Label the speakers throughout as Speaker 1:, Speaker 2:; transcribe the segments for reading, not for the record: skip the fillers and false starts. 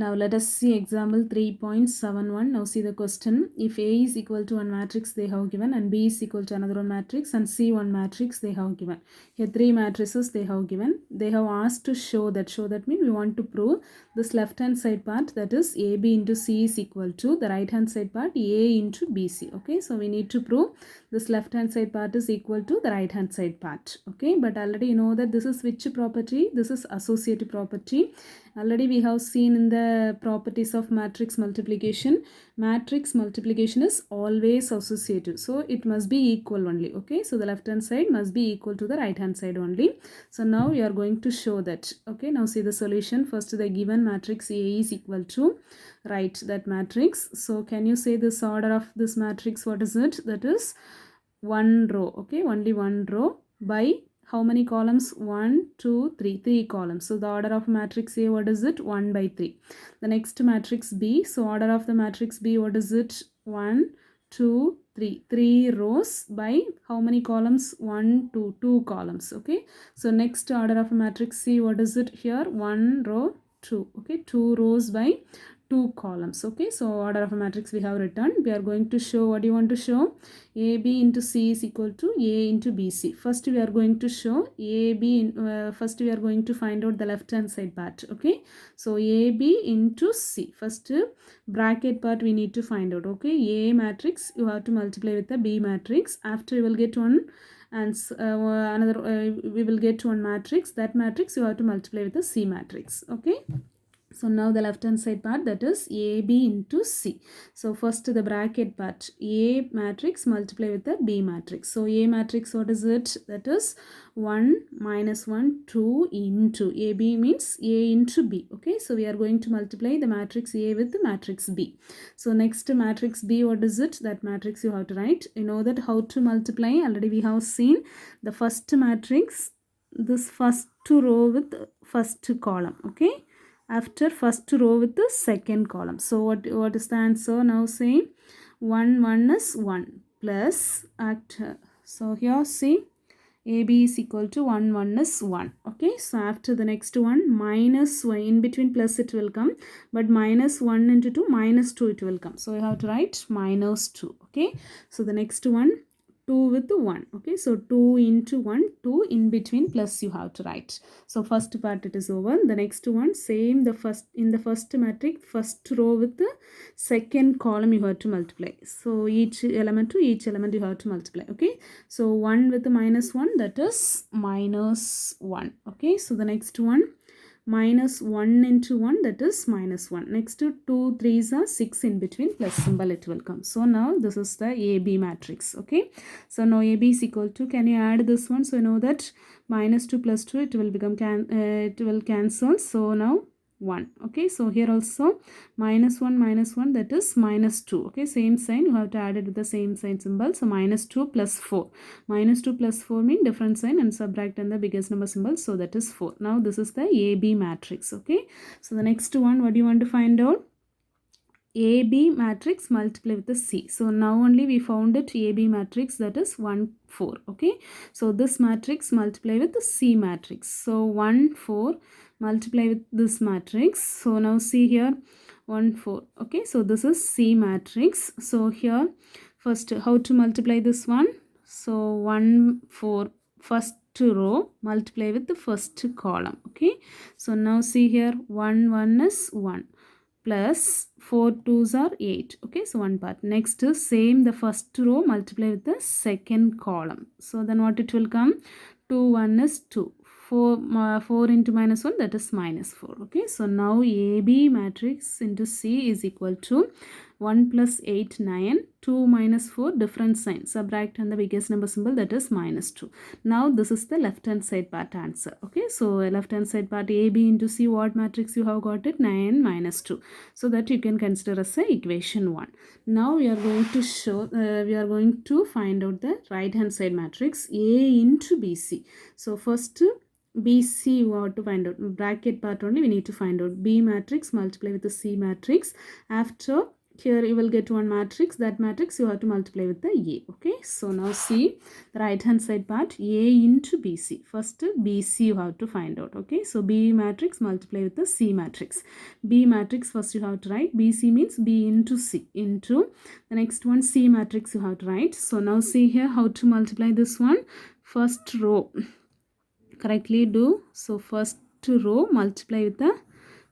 Speaker 1: Now let us see example 3.71. Now see the question. If A is equal to one matrix they have given, and B is equal to another one matrix, and C one matrix they have given. Here three matrices they have given. They have asked to show that. Show that means we want to prove this left hand side part, that is AB into C is equal to the right hand side part A into BC. Okay, so we need to prove this left hand side part is equal to the right hand side part. Okay, but already you know that this is which property? This is associative property. Already we have seen in the properties of matrix multiplication is always associative, so it must be equal only. Okay, so the left hand side must be equal to the right hand side only. So now we are going to show that. Okay, now see the solution. First, the given matrix A is equal to, write that matrix. So can you say this order of this matrix? What is it? That is one row. Okay, only one row by how many columns? 1, 2, 3. 3 columns. So the order of matrix A, what is it? 1 by 3. The next matrix B. So order of the matrix B, what is it? 1, 2, 3. 3 rows by how many columns? 1, 2. 2 columns. Okay. So next order of matrix C, what is it here? 1 row, 2. Okay. 2 rows by 2 columns. Okay, so order of a matrix we have written. We are going to show, what do you want to show? AB into C is equal to A into BC. First we are going to show AB, first we are going to find out the left hand side part. Okay, so AB into C. First bracket part we need to find out. Okay, A matrix you have to multiply with the B matrix. After you will get one, and we will get one matrix. That matrix you have to multiply with the C matrix. Okay. So now the left hand side part, that is AB into C. So first the bracket part, A matrix multiply with the B matrix. So A matrix, what is it? That is 1 minus 1, 2 into AB means A into B. Okay, so we are going to multiply the matrix A with the matrix B. So next matrix B, what is it? That matrix you have to write. You know that how to multiply. Already we have seen the first matrix, this first row with first column. Okay, after first row with the second column. So what is the answer? Now say 1 is 1 plus so here see AB is equal to 1 is 1. Okay, so after the next one, minus 1, in between plus it will come, but minus 1 into 2, minus 2 it will come. So you have to write minus 2. Okay, so the next one, 2 with 1. Okay, so 2 into 1, 2 in between plus you have to write. So first part it is over. The next one, same, the first, in the first matrix, first row with the second column you have to multiply. So each element to each element you have to multiply. Okay, so 1 with the minus 1, that is minus 1. Okay, so the next one, minus 1 into 1, that is minus 1. Next to 2 3s are 6, in between plus symbol it will come. So now this is the AB matrix. Okay, so now AB is equal to, can you add this one? So you know that minus 2 plus 2 it will become it will cancel. So now 1. Okay, so here also minus 1, that is minus 2. Okay, same sign you have to add it with the same sign symbol. So minus 2 plus 4. Minus 2 plus 4 mean different sign and subtract and the biggest number symbol. So that is 4. Now this is the AB matrix. Okay, so the next one, what do you want to find out? AB matrix multiply with the C. So now only we found it AB matrix, that is 1 4. Okay, so this matrix multiply with the C matrix. So 1 4 multiply with this matrix. So now see here 1 4. Okay, so this is C matrix. So here first how to multiply this one? So 1 4 first row multiply with the first column. Okay, so now see here 1 is 1 plus 4 2s are 8. Okay, so one part. Next is same, the first row multiply with the second column. So then what it will come? 2 1 is 2. 4 into minus 1, that is minus 4. Okay, so now AB matrix into C is equal to 1 plus 8 9, 2 minus 4 different sign, subtract and the biggest number symbol, that is minus 2. Now this is the left hand side part answer. Okay, so left hand side part AB into C, what matrix you have got it? 9 minus 2. So that you can consider as a equation 1. Now we are going to show we are going to find out the right hand side matrix A into BC. So first BC you have to find out, bracket part only we need to find out. B matrix multiply with the C matrix. After here you will get one matrix. That matrix you have to multiply with the A. Okay, so now see the right hand side part, A into BC. First BC you have to find out. Okay, so B matrix multiply with the C matrix. B matrix first you have to write. BC means B into C, into the next one C matrix you have to write. So now see here how to multiply this one. First row correctly do. So first row multiply with the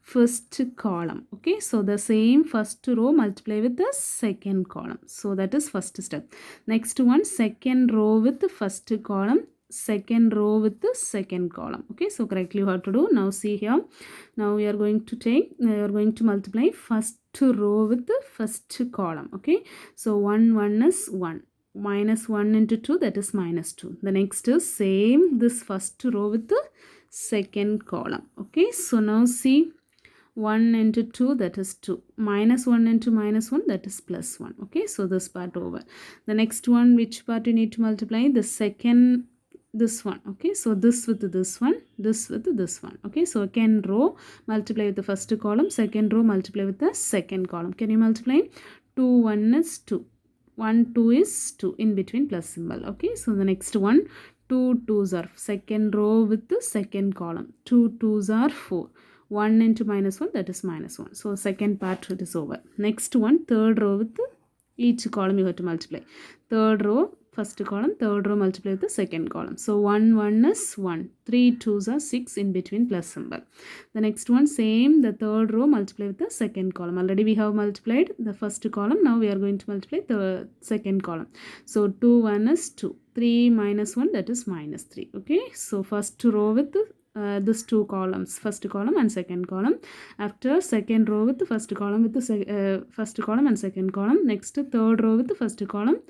Speaker 1: first column. Okay, so the same first row multiply with the second column. So that is first step. Next one, second row with the first column, second row with the second column. Okay, so correctly you have to do. Now see here, now we are going to multiply first row with the first column. Okay, so 1 is 1, minus 1 into 2, that is minus 2. The next is same this first row with the second column. Okay, so now see 1 into 2, that is 2, minus 1 into minus 1, that is plus 1. Okay, so this part over. The next one, which part you need to multiply? The second, this one. Okay, so this with this one, this with this one. Okay, so second row multiply with the first column, second row multiply with the second column. Can you multiply? 2 1 is 2, 1 2 is 2, in between plus symbol. Okay, so the next one, 2 2s are second row with the second column, 2 2s are 4, 1 into minus 1, that is minus 1. So second part it is over. Next one, third row with each column you have to multiply. Third row, first column, third row multiply with the second column. So 1 1 is 1, 3 2s are 6, in between plus symbol. The next one, same, the third row multiply with the second column. Already we have multiplied the first column. Now we are going to multiply the second column. So 2 1 is 2, 3 minus 1, that is minus 3. Okay, so first row with the this two columns, first column and second column. After second row with the first column with the first column and second column. Next third row with the first column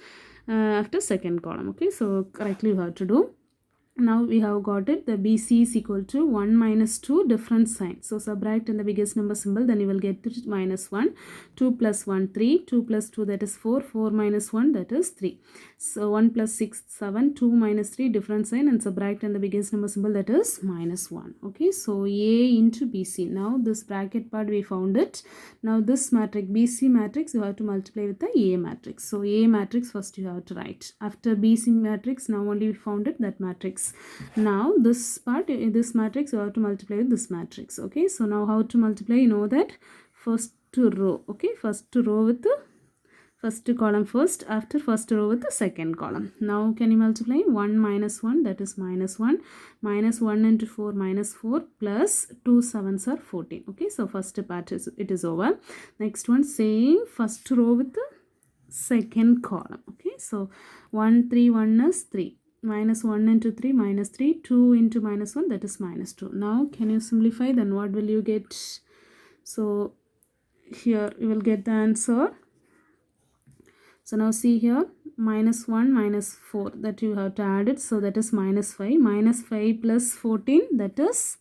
Speaker 1: after second column. Okay, so correctly you have to do. Now we have got it. The BC is equal to 1 minus 2, different sign. So subtract in the biggest number symbol, then you will get it minus 1. 2 plus 1, 3. 2 plus 2, that is 4. 4 minus 1, that is 3. So 1 plus 6, 7. 2 minus 3, different sign, and subtract in the biggest number symbol, that is minus 1. Okay, so A into BC. Now this bracket part we found it. Now this matrix, BC matrix, you have to multiply with the A matrix. So A matrix first you have to write. After BC matrix, now only we found it, that matrix. Now this part, this matrix you have to multiply with this matrix. Okay, so now how to multiply? You know that first row. Okay, first row with the first column first, after first row with the second column. Now can you multiply? 1 minus 1, that is minus 1, minus 1 into 4, minus 4, plus 2 7s are 14. Okay, so first part is it is over. Next one, same first row with the second column. Okay, so 1 3 1 is 3, minus 1 into 3, minus 3, 2 into minus 1, that is minus 2. Now can you simplify? Then what will you get? So here you will get the answer. So now see here, minus 1 minus 4, that you have to add it. So that is minus 5. Minus 5 plus 14, that is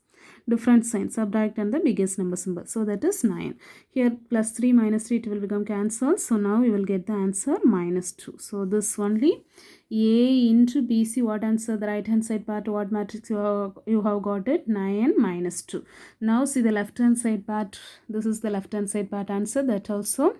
Speaker 1: different sign. Subtract and the biggest number symbol. So that is 9. Here plus 3 minus 3, it will become cancelled. So now you will get the answer minus 2. So this only A into BC. What answer? The right hand side part, what matrix you have got it? 9 minus 2. Now see the left hand side part. This is the left hand side part answer. That also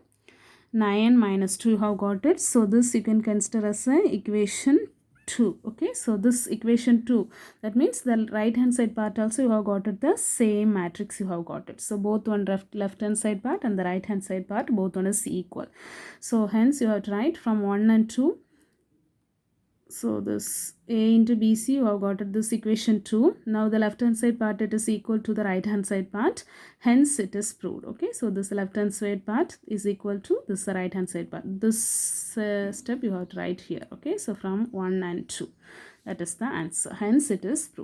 Speaker 1: 9 minus 2 you have got it. So this you can consider as a equation 2. Okay, so this equation 2, that means the right hand side part also you have got it, the same matrix you have got it. So both one left hand side part and the right hand side part, both one is equal. So hence you have to write from 1 and 2. So this A into BC, you have got this equation 2. Now the left hand side part, it is equal to the right hand side part. Hence it is proved. Okay, so this left hand side part is equal to this right hand side part. This step you have to write here. Okay, so from 1 and 2. That is the answer. Hence it is proved.